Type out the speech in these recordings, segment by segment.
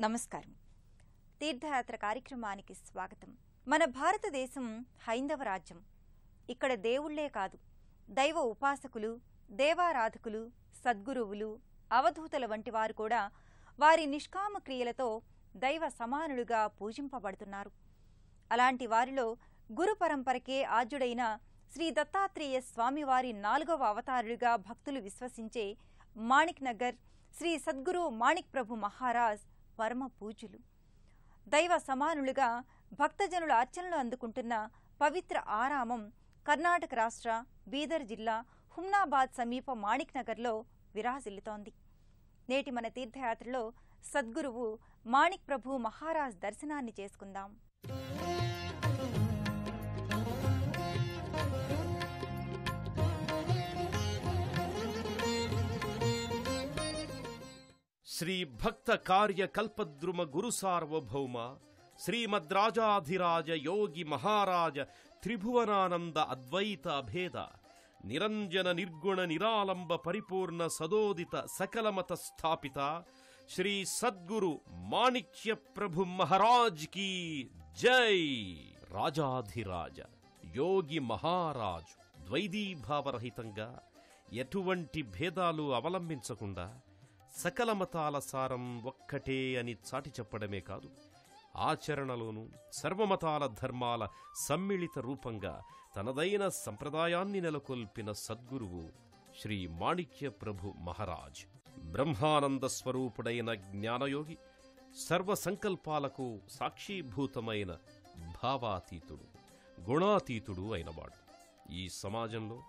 నమస్కారం. తీర్థయాత్ర కార్యక్రమానికి స్వాగతం. మన భారతదేశం హైందవ రాజ్యం. ఇక్కడ దేవుళ్లే కాదు, దైవ ఉపాసకులు, దేవారాధకులు, సద్గురువులు, అవధూతల వంటి వారు కూడా వారి నిష్కామ క్రియలతో దైవ సమానులుగా పూజింపబడుతున్నారు. అలాంటి వారిలో గురు పరంపరకే ఆద్యుడైన శ్రీ దత్తాత్రేయ స్వామివారి 4వ అవతారులుగా భక్తులు విశ్వసించే మాణిక్ నగర్ శ్రీ సద్గురు మాణిక్ ప్రభు మహారాజ్ పరమ పూజ్యులు. దైవ సమానులుగా భక్తజనుల అర్చనలు అందుకుంటున్న పవిత్ర ఆరామం కర్ణాటక రాష్ట్ర బీదర్ జిల్లా హుమ్నాబాద్ సమీప మాణిక్ నగర్లో విరాజిల్లుతోంది. నేటి మన తీర్థయాత్రలో సద్గురువు మాణిక్ ప్రభు మహారాజ్ దర్శనాన్ని చేసుకుందాం. శ్రీ భక్త కార్య కల్పద్రుమ గురు సార్వభౌమ శ్రీమద్రాజాధిరాజ యోగి మహారాజ త్రిభువనానంద అద్వైత అభేద నిరంజన నిర్గుణ నిరాలంబ పరిపూర్ణ సదోదిత సకలమత స్థాపిత శ్రీ సద్గురు మాణిక్య ప్రభు మహారాజ్ కీ జై. రాజాధిరాజ యోగి మహారాజు ద్వైదీభావరహితంగా ఎటువంటి భేదాలు అవలంబించకుండా సకల మతాల సారం ఒక్కటే అని చాటి చెప్పడమే కాదు, ఆచరణలోనూ సర్వమతాల ధర్మాల సమ్మిళిత రూపంగా తనదైన సంప్రదాయాన్ని నెలకొల్పిన సద్గురువు శ్రీ మాణిక్య ప్రభు మహారాజ్. బ్రహ్మానంద స్వరూపుడైన జ్ఞానయోగి, సర్వసంకల్పాలకు సాక్షీభూతమైన భావాతీతుడు, గుణాతీతుడు అయినవాడు. ఈ సమాజంలో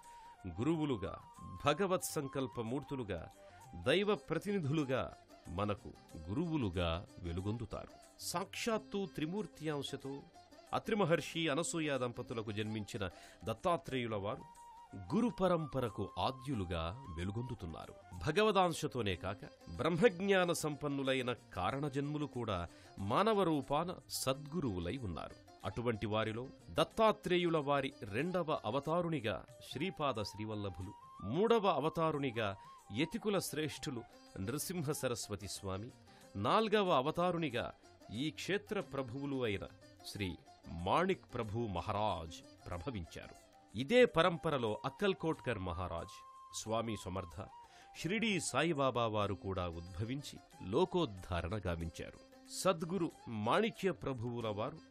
గురువులుగా, భగవత్ సంకల్పమూర్తులుగా, దైవ ప్రతినిధులుగా, మనకు గురువులుగా వెలుగొందుతారు. సాక్షాత్తు త్రిమూర్తి అంశతో అత్రిమహర్షి అనసూయ దంపతులకు జన్మించిన దత్తాత్రేయుల వారు గురు పరంపరకు ఆద్యులుగా వెలుగొందుతున్నారు. భగవదాంశతోనే కాక బ్రహ్మజ్ఞాన సంపన్నులైన కారణజన్ములు కూడా మానవ రూపాన సద్గురువులై ఉన్నారు. అటువంటి వారిలో దత్తాత్రేయుల వారి 2వ అవతారునిగా శ్రీపాద శ్రీవల్లభులు, 3వ అవతారునిగా యతికుల శ్రేష్ఠులు నృసింహ సరస్వతి స్వామి, 4వ అవతారునిగా ఈ క్షేత్ర ప్రభువులు అయిన శ్రీ మాణిక్ ప్రభు మహారాజ్ ప్రభవించారు. ఇదే పరంపరలో అక్కల్కోట్కర్ మహారాజ్, స్వామి సమర్థ, షిరిడీ సాయిబాబా వారు కూడా ఉద్భవించి లోకోద్ధారణ గావించారు. సద్గురు మాణిక్య ప్రభువుల వారు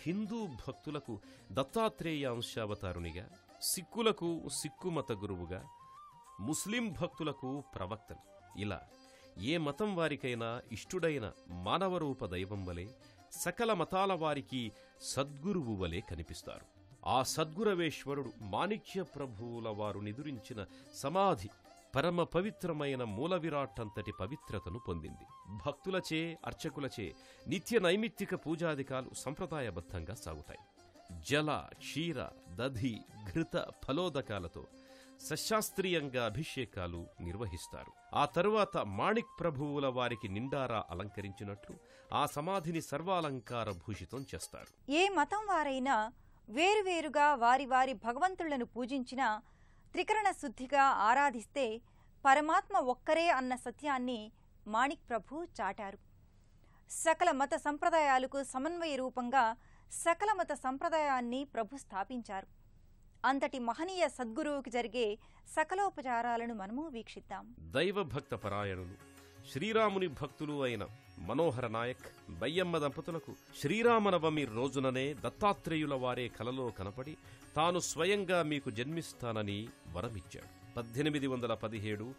హిందూ భక్తులకు దత్తాత్రేయ అంశావతారునిగా, సిక్కులకు సిక్కుమత గురువుగా, ముస్లిం భక్తులకు ప్రవక్తలు, ఇలా ఏ మతం వారికైనా ఇష్టుడైన మానవరూప దైవం వలె సకల మతాల వారికి సద్గురువు వలె కనిపిస్తారు. ఆ సద్గురవేశ్వరుడు మాణిక్య ప్రభువుల వారు నిదురించిన సమాధి పరమ పవిత్రమైన మూల విరాట్టంతటి పవిత్రతను పొందింది. భక్తులచే, అర్చకులచే నిత్య నైమిత్తిక పూజాదికాలు సంప్రదాయబద్ధంగా సాగుతాయి. జల, క్షీర, దధి, ఘృత ఫలోదకాలతో సశాస్త్రీయంగా అభిషేకాలు నిర్వహిస్తారు. ఆ తరువాత మాణిక్ ప్రభువుల వారికి నిండారా అలంకరించినట్లు ఆ సమాధిని సర్వాలంకార భూషితం చేస్తారు. ఏ మతం వారైనా వేరువేరుగా వారి వారి భగవంతులను పూజించినా త్రికరణ శుద్ధిగా ఆరాధిస్తే పరమాత్మ ఒక్కరే అన్న సత్యాన్ని మాణిక్ ప్రభు చాటారు. సకల మత సంప్రదాయాలకు సమన్వయ రూపంగా సకల మత సంప్రదాయాన్ని ప్రభు స్థాపించారు. అంతటి మహనీయ సద్గురువుకి జరిగే సకలోపచారాలను మనము వీక్షిద్దాం. దైవభక్త పరాయణులు, శ్రీరాముని భక్తులు అయిన మనోహర నాయక్, బయ్యమ్మ దంపతులకు శ్రీరామనవమి రోజుననే దత్తాత్రేయుల వారే కలలో కనపడి తాను స్వయంగా మీకు జన్మిస్తానని వరమిచ్చాడు. 1817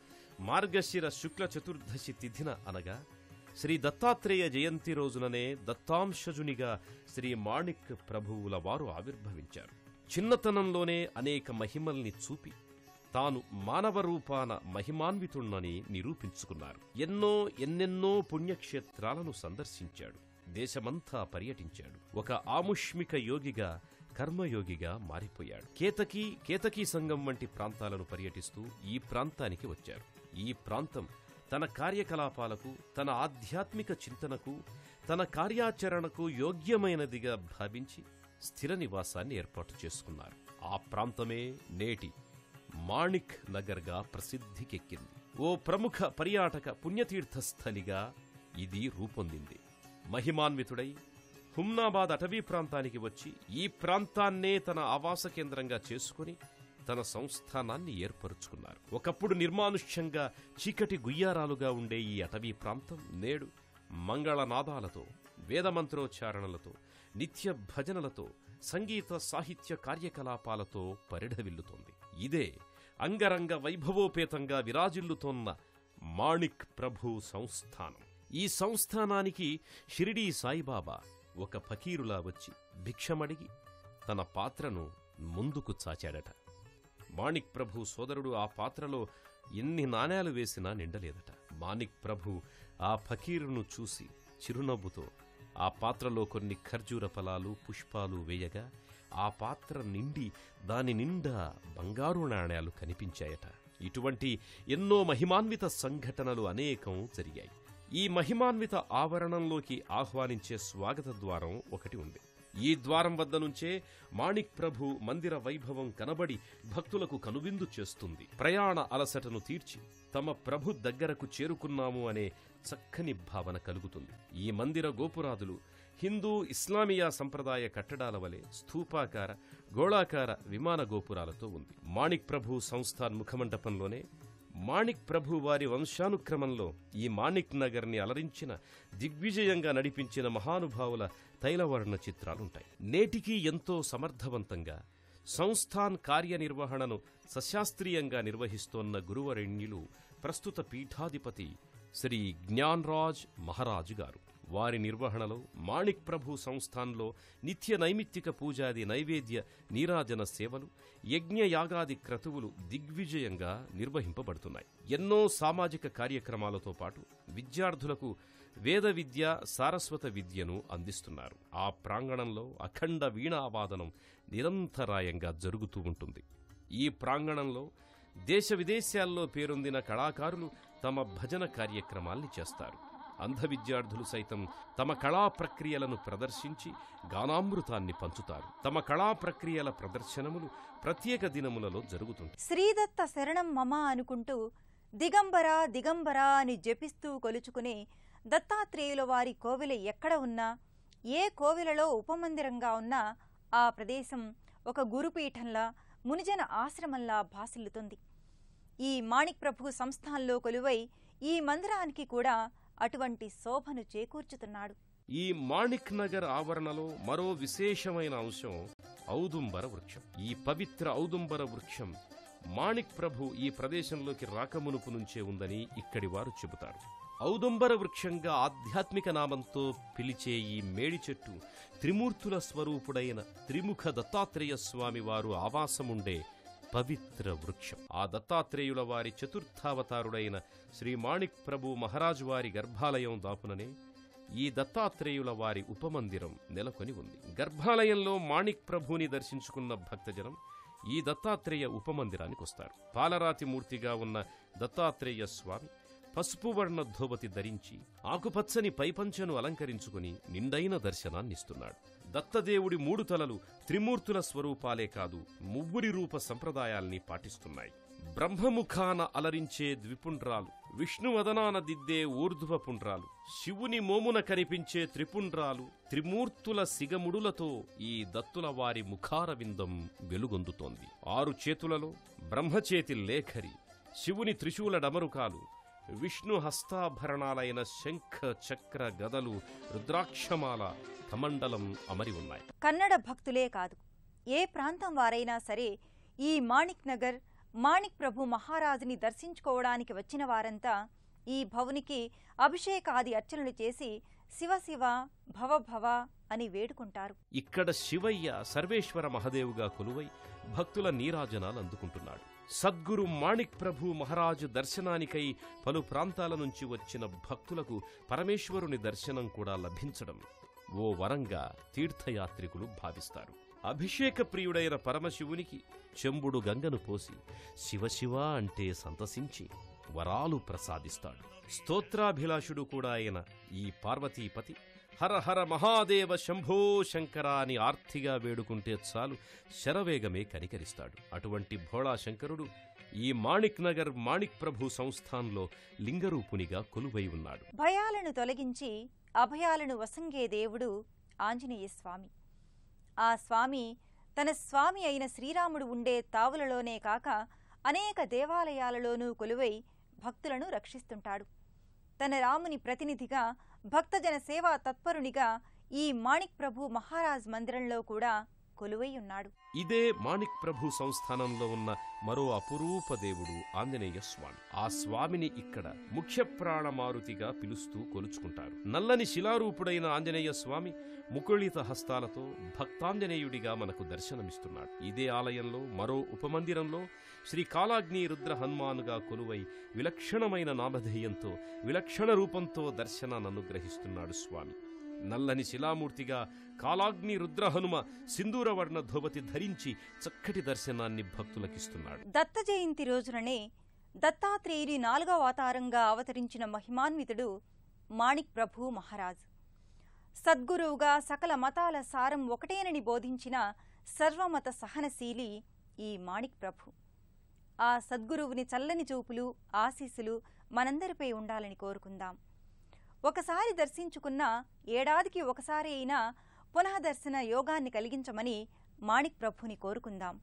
మార్గశిర శుక్ల చతుర్దశి తిథిన అనగా శ్రీ దత్తాత్రేయ జయంతి రోజుననే దత్తాంశజునిగా శ్రీ మాణిక్ ప్రభువుల వారు ఆవిర్భవించారు. చిన్నతనంలోనే అనేక మహిమల్ని చూపి తాను మానవ రూపాన మహిమాన్వితుణ్ణని నిరూపించుకున్నారు. ఎన్నెన్నో పుణ్యక్షేత్రాలను సందర్శించాడు. దేశమంతా పర్యటించాడు. ఒక ఆముష్మిక యోగిగా, కర్మయోగిగా మారిపోయాడు. కేతకీ సంఘం వంటి ప్రాంతాలను పర్యటిస్తూ ఈ ప్రాంతానికి వచ్చారు. ఈ ప్రాంతం తన కార్యకలాపాలకు, తన ఆధ్యాత్మిక చింతనకు, తన కార్యాచరణకు యోగ్యమైనదిగా భావించి స్థిర నివాసాన్ని ఏర్పాటు చేసుకున్నారు. ఆ ప్రాంతమే నేటి మాణిక్ నగర్గా ప్రసిద్ధికెక్కింది. ఓ ప్రముఖ పర్యాటక పుణ్యతీర్థస్థలిగా ఇది రూపొందింది. మహిమాన్వితుడై హుమ్నాబాద్ అటవీ ప్రాంతానికి వచ్చి ఈ ప్రాంతాన్నే తన ఆవాస కేంద్రంగా చేసుకుని తన సంస్థానాన్ని ఏర్పరుచుకున్నారు. ఒకప్పుడు నిర్మానుష్యంగా చీకటి గుయ్యారాలుగా ఉండే ఈ అటవీ ప్రాంతం నేడు మంగళనాదాలతో, వేదమంత్రోచ్చారణలతో, నిత్య భజనలతో, సంగీత సాహిత్య కార్యకలాపాలతో పరిఢవిల్లుతోంది. ఇదే అంగరంగ వైభవోపేతంగా విరాజిల్లుతోన్న మాణిక్ ప్రభు సంస్థానం. ఈ సంస్థానానికి షిరిడీ సాయిబాబా ఒక ఫకీరులా వచ్చి భిక్షమడిగి తన పాత్రను ముందుకు చాచాడట. మాణిక్ ప్రభు సోదరుడు ఆ పాత్రలో ఎన్ని నాణేలు వేసినా నిండలేదట. మాణిక్ ప్రభు ఆ ఫకీరును చూసి చిరునవ్వుతో ఆ పాత్రలో కొన్ని ఖర్జూర ఫలాలు, పుష్పాలు వేయగా ఆ పాత్ర నిండి దాని నిండా బంగారు నాణేలు కనిపించాయట. ఇటువంటి ఎన్నో మహిమాన్విత సంఘటనలు అనేకం జరిగాయి. ఈ మహిమాన్విత ఆవరణంలోకి ఆహ్వానించే స్వాగత ద్వారం ఒకటి ఉంది. ఈ ద్వారం వద్ద నుంచే మాణిక్ ప్రభు మందిర వైభవం కనబడి భక్తులకు కనువిందు చేస్తుంది. ప్రయాణ అలసటను తీర్చి తమ ప్రభు దగ్గరకు చేరుకున్నాము అనే చక్కని భావన కలుగుతుంది. ఈ మందిర గోపురాదులు హిందూ ఇస్లామియా సంప్రదాయ కట్టడాల వలె స్థూపాకార, గోళాకార విమాన గోపురాలతో ఉంది. మాణిక్ ప్రభు సంస్థాన్ ముఖమండపంలోనే మాణిక్ ప్రభు వారి వంశానుక్రమంలో ఈ మాణిక్ నగర్ని అలరించిన, దిగ్విజయంగా నడిపించిన మహానుభావుల తైలవర్ణ చిత్రాలుంటాయి. నేటికీ ఎంతో సమర్థవంతంగా సంస్థాన్ కార్యనిర్వహణను సశాస్త్రీయంగా నిర్వహిస్తోన్న గురువరెణ్యులు ప్రస్తుత పీఠాధిపతి శ్రీ జ్ఞాన్రాజ్ మహారాజు గారు. వారి నిర్వహణలో మాణిక్ ప్రభు సంస్థాన్లో నిత్య నైమిత్తిక పూజాది నైవేద్య నీరాజన సేవలు, యజ్ఞయాగాది క్రతువులు దిగ్విజయంగా నిర్వహింపబడుతున్నాయి. ఎన్నో సామాజిక కార్యక్రమాలతో పాటు విద్యార్థులకు వేద విద్య, సారస్వత విద్యను అందిస్తున్నారు. ఆ ప్రాంగణంలో అఖండ వీణావాదనం నిరంతరాయంగా జరుగుతూ ఉంటుంది. ఈ ప్రాంగణంలో దేశ విదేశాల్లో పేరొందిన కళాకారులు తమ భజన కార్యక్రమాల్ని చేస్తారు. అంధ విద్యార్థులు సైతం తమ కళా ప్రక్రియలను ప్రదర్శించి గానామృతాన్ని పంచుతారు. తమ కళా ప్రక్రియల ప్రదర్శనములు ప్రత్యేక దినములలో జరుగుతుంది. శ్రీదత్త శరణం మమ అనుకుంటూ దిగంబర దిగంబర అని జపిస్తూ కొలుచుకునే దత్తాత్రేయుల వారి కోవిల ఎక్కడ ఉన్నా, ఏ కోవిలలో ఉపమందిరంగా ఉన్నా ఆ ప్రదేశం ఒక గురుపీఠంలా, మునిజన ఆశ్రమంలా భాసిల్లుతుంది. ఈ మాణిక్ ప్రభు సంస్థాన్లో కొలువై ఈ మందిరానికి కూడా అటువంటి శోభను చేకూర్చుతున్నాడు. ఈ మాణిక్ నగర్ ఆవరణలో మరో విశేషమైన అంశం ఔదుంబర వృక్షం. ఈ పవిత్ర ఔదుంబర వృక్షం మాణిక్ ప్రభు ఈ ప్రదేశంలోకి రాకమునుపు నుంచే ఉందని ఇక్కడి వారు చెబుతారు. ఔదుంబర వృక్షంగా ఆధ్యాత్మిక నామంతో పిలిచే ఈ మేడి చెట్టు త్రిమూర్తుల స్వరూపుడైన త్రిముఖ దత్తాత్రేయ స్వామి వారు ఆవాసముండే పవిత్ర వృక్షం. ఆ దత్తాత్రేయుల వారి చతుర్థావతారుడైన శ్రీ మాణిక్ ప్రభు మహారాజు వారి గర్భాలయం దాపుననే ఈ దత్తాత్రేయుల వారి ఉపమందిరం నెలకొని ఉంది. గర్భాలయంలో మాణిక్ ప్రభుని దర్శించుకున్న భక్తజనం ఈ దత్తాత్రేయ ఉపమందిరానికి వస్తారు. పాలరాతి మూర్తిగా ఉన్న దత్తాత్రేయ స్వామి పసుపు వర్ణ ధోవతి ధరించి ఆకుపచ్చని పైపంచను అలంకరించుకుని నిండైన దర్శనాన్నిస్తున్నాడు. దత్తదేవుడి 3 తలలు త్రిమూర్తుల స్వరూపాలే కాదు, మువ్వురి రూప సంప్రదాయాల్ని పాటిస్తున్నాయి. బ్రహ్మముఖాన అలరించే ద్విపుండ్రాలు, విష్ణువదనాన దిద్దే ఊర్ధ్వపుండ్రాలు, శివుని మోమున కనిపించే త్రిపుండ్రాలు, త్రిమూర్తుల సిగముడులతో ఈ దత్తుల వారి ముఖారవిందం వెలుగొందుతోంది. 6 చేతులలో బ్రహ్మచేతి లేఖరి, శివుని త్రిశూల డమరుకాలు, విష్ణు హస్తాభరణాలైన శంఖ చక్ర గదలు, రుద్రాక్షమాల, కమండలం అమరి ఉన్నాయి. కన్నడ భక్తులే కాదు, ఏ ప్రాంతం వారైనా సరే ఈ మాణిక్ నగర్ మాణిక్ ప్రభు మహారాజుని దర్శించుకోవడానికి వచ్చిన వారంతా ఈ భవునికి అభిషేకాది అర్చనలు చేసి శివశివ భవభవ అని వేడుకుంటారు. ఇక్కడ శివయ్య సర్వేశ్వర మహదేవుగా కొలువై భక్తుల నీరాజనాలు అందుకుంటున్నాడు. సద్గురు మాణిక్ ప్రభు మహారాజు దర్శనానికై పలు ప్రాంతాల నుంచి వచ్చిన భక్తులకు పరమేశ్వరుని దర్శనం కూడా లభించడం ఓ వరంగా తీర్థయాత్రికులు భావిస్తారు. అభిషేక ప్రియుడైన పరమశివునికి చెంబుడు గంగను పోసి శివశివ అంటే సంతసించి వరాలు ప్రసాదిస్తాడు. స్తోత్రాభిలాషుడు కూడా అయిన ఈ పార్వతీపతి హర హర మహాదేవ శంభో శంకర అని ఆర్తిగా వేడుకుంటే చాలు శరవేగమే కనికరిస్తాడు. అటువంటి భోళా శంకరుడు ఈ మాణిక్ నగర్ మాణిక్ ప్రభు సంస్థాన్లో లింగరూపునిగా కొలువై ఉన్నాడు. భయాలను తొలగించి అభయాలను వసంగే దేవుడు ఆంజనేయ స్వామి. ఆ స్వామి తన స్వామి అయిన శ్రీరాముడు ఉండే తావులలోనే కాక అనేక దేవాలయాలలోనూ కొలువై భక్తులను రక్షిస్తుంటాడు. తన రాముని ప్రతినిధిగా భక్తజన సేవా తత్పరునిగా ఈ మాణిక్ ప్రభు మహారాజ్ మందిరంలో కూడా కొలువై ఉన్నాడు. ఇదే మాణిక్ ప్రభు సంస్థానంలో ఉన్న మరో అపురూప దేవుడు ఆంజనేయ స్వామి. ఆ స్వామిని ఇక్కడ ముఖ్య ప్రాణమారుతిగా పిలుస్తూ కొలుచుకుంటారు. నల్లని శిలారూపుడైన ఆంజనేయ స్వామి ముకుళిత హస్తాలతో భక్తాంజనేయుడిగా మనకు దర్శనమిస్తున్నాడు. ఇదే ఆలయంలో మరో ఉపమందిరంలో శ్రీ కాలాగ్ని రుద్ర హనుమానుగా కొలువై విలక్షణమైన నామధేయంతో విలక్షణ రూపంతో దర్శనాన్ననుగ్రహిస్తున్నాడు స్వామి. నల్లని శిలామూర్తిగా కాలాగ్ని రుద్రహనుమ సింధూరవర్ణ ధోవతి ధరించి చక్కటి దర్శనాన్ని భక్తులకిస్తున్నాడు. దత్త జయంతి రోజుననే దత్తాత్రేయుని 4వ అవతారంగా అవతరించిన మహిమాన్వితుడు మాణిక్ ప్రభు మహారాజ్. సద్గురువుగా సకల మతాల సారం ఒకటేనని బోధించిన సర్వమత సహనశీలి ఈ మాణిక్ ప్రభు. ఆ సద్గురువుని చల్లని చూపులు, ఆశీస్సులు మనందరిపై ఉండాలని కోరుకుందాం. ఒకసారి దర్శించుకున్న ఏడాదికి ఒకసారి అయినా పునః దర్శన యోగాన్ని కలిగించమని మాణిక్ ప్రభుని కోరుకుందాం.